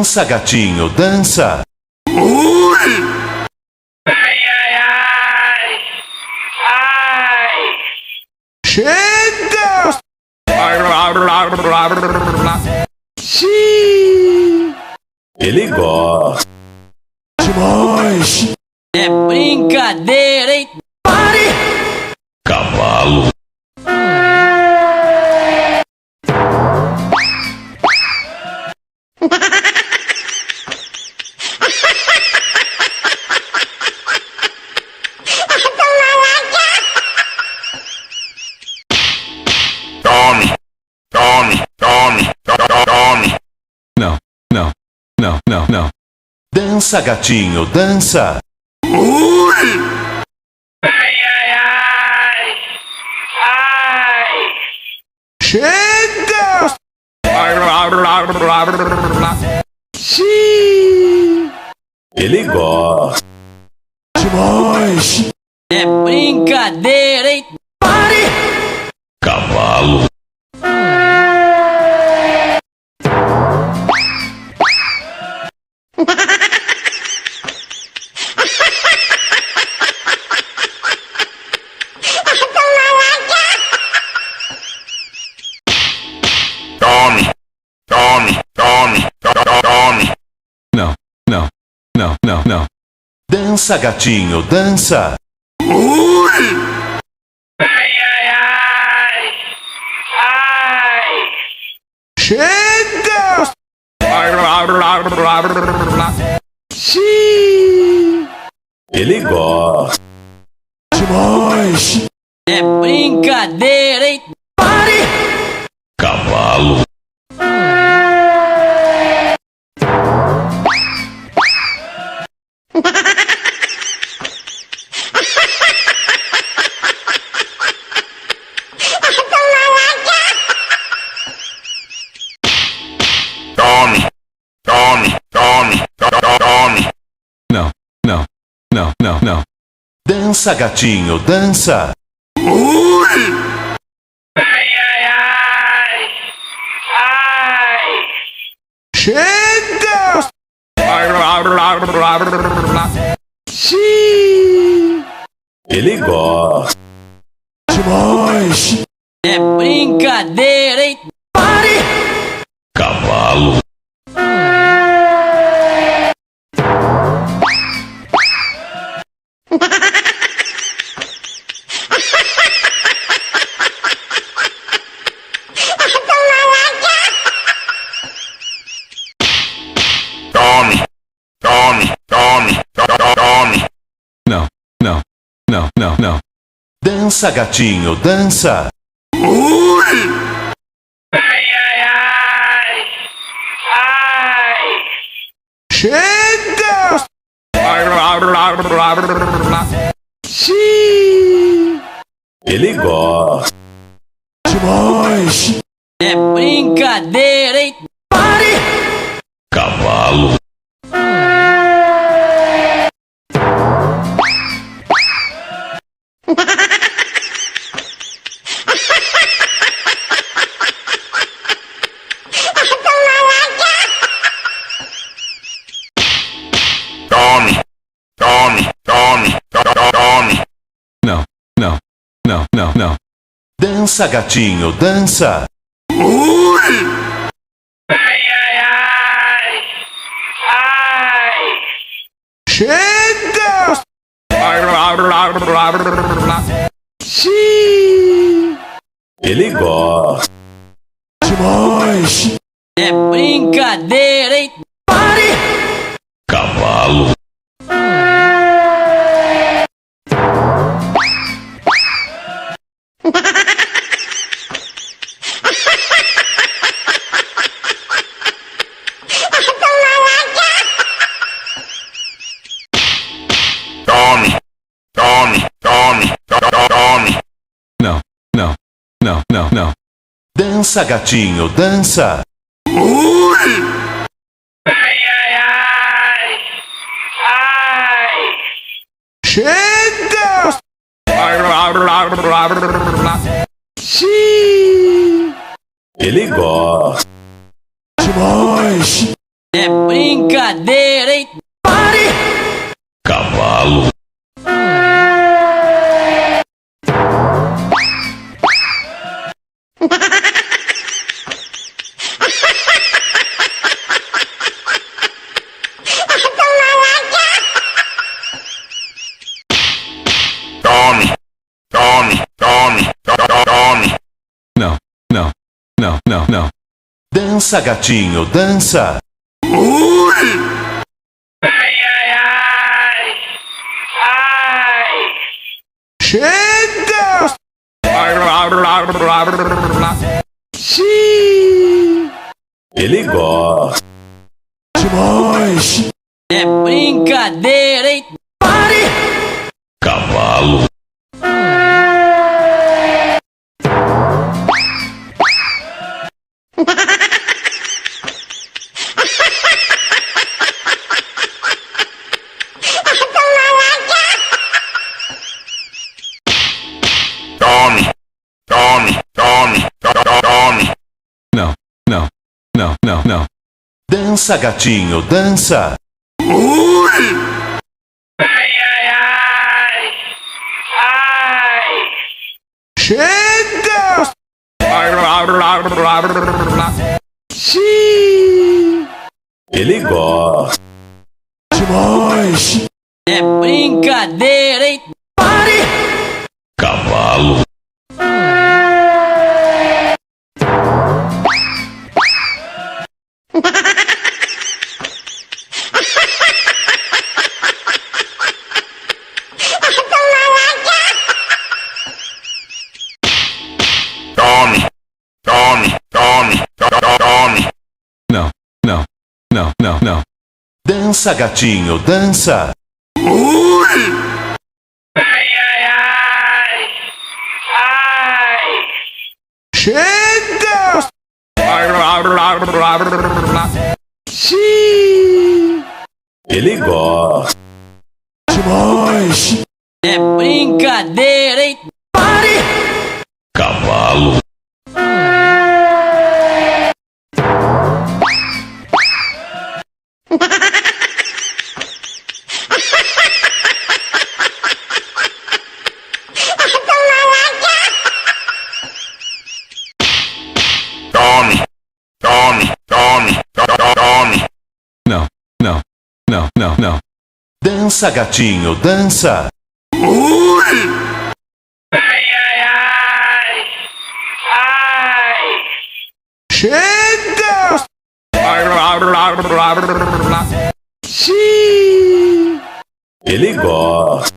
Dança, gatinho, dança. Ai, ai, ai. Ai. Chega! Xiii. Ele gosta demais. É brincadeira, hein? Pare! Cavalo. Tome, tome, tome, tome. Não, não, não, não, não. Dança, gatinho, dança. Ai, ai, ai. Ai. Chega! Xiii. Ele gosta demais. É brincadeira, hein? Pare! Cavalo. Tome, tome, tome, tome. Não, não, não, não, não. Dança, gatinho, dança. Ai, ai, ai. Ai. Chega! Xiii. Ele gosta demais. É brincadeira, hein? Pare! Cavalo. Tome, tome, tome, tome. Não, não, não, não, não. Dança, gatinho, dança. Ai, ai, ai. Ai. Chega! Xiii. Ele gosta demais. É brincadeira, hein? Pare! Cavalo. Tome, tome, tome, tome. Não, não, não, não, não. Dança, gatinho, dança. Ai, ai, ai. Ai. Chega! Xiii. Ele gosta demais. É brincadeira, hein? Pare! Cavalo. Tome, tome, tome, tome. Não, não, não, não, não. Dança, gatinho, dança. Ai, ai, ai. Ai. Chega! Xiii. Ele gosta demais. É brincadeira, hein? Pare! Cavalo. Tome, tome, tome, tome. Não, não, não, não, não. Dança, gatinho, dança. Ai, ai, ai. Ai. Chega! Xiii. Ele gosta demais. É brincadeira, hein? Cavalo. Tome, tome, tome, tome. Não, não, não, não, não. Dança, gatinho, dança. Ai, ai, ai. Ai. Chega! Xiii. Ele gosta demais. É brincadeira, hein? Cavalo. Tome, tome, tome, tome. Não, não, não, não, não. Dança, gatinho, dança. Ai, ai, ai. Ai. Chega! Xiii. Ele gosta demais. É brincadeira, hein? Cavalo. Tome, tome, tome, tome. Não, não, não, não, não. Dança, gatinho, dança. Ai, ai, ai. Ai. Chega! Xiii. Ele gosta demais. É brincadeira, hein? Cavalo. Tome, tome, tome, tome. Não, não, não, não, não. Dança, gatinho, dança. Ai, ai, ai. Ai. Chega! Xiii. Ele gosta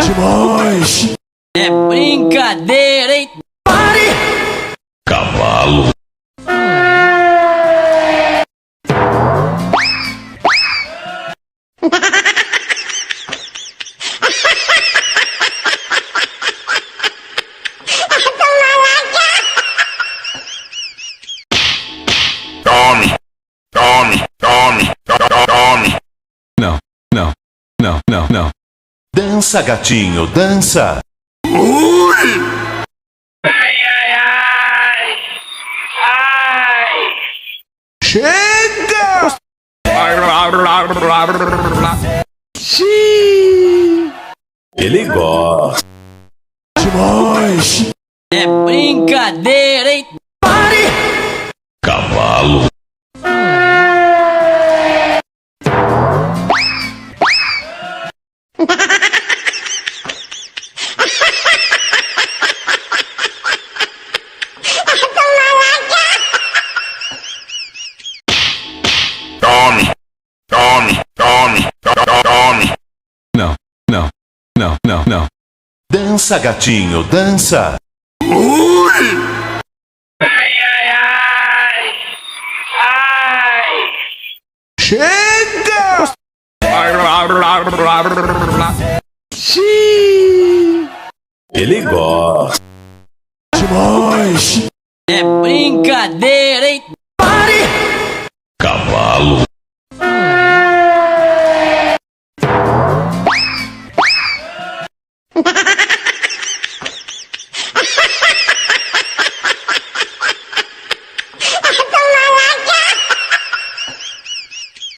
demais. É brincadeira, hein? Cavalo. Tome, tome, tome, tome. Não, não, não, não, não. Dança, gatinho, dança. Ai, ai, ai. Ai. Chega! Xiii. Ele gosta demais. É brincadeira, hein? Cavalo. Tome, tome, tome, tome. Não, não, não, não, não. Dança, gatinho, dança. Ai, ai, ai. Ai. Chega! Xiii. Ele gosta demais. É brincadeira, hein?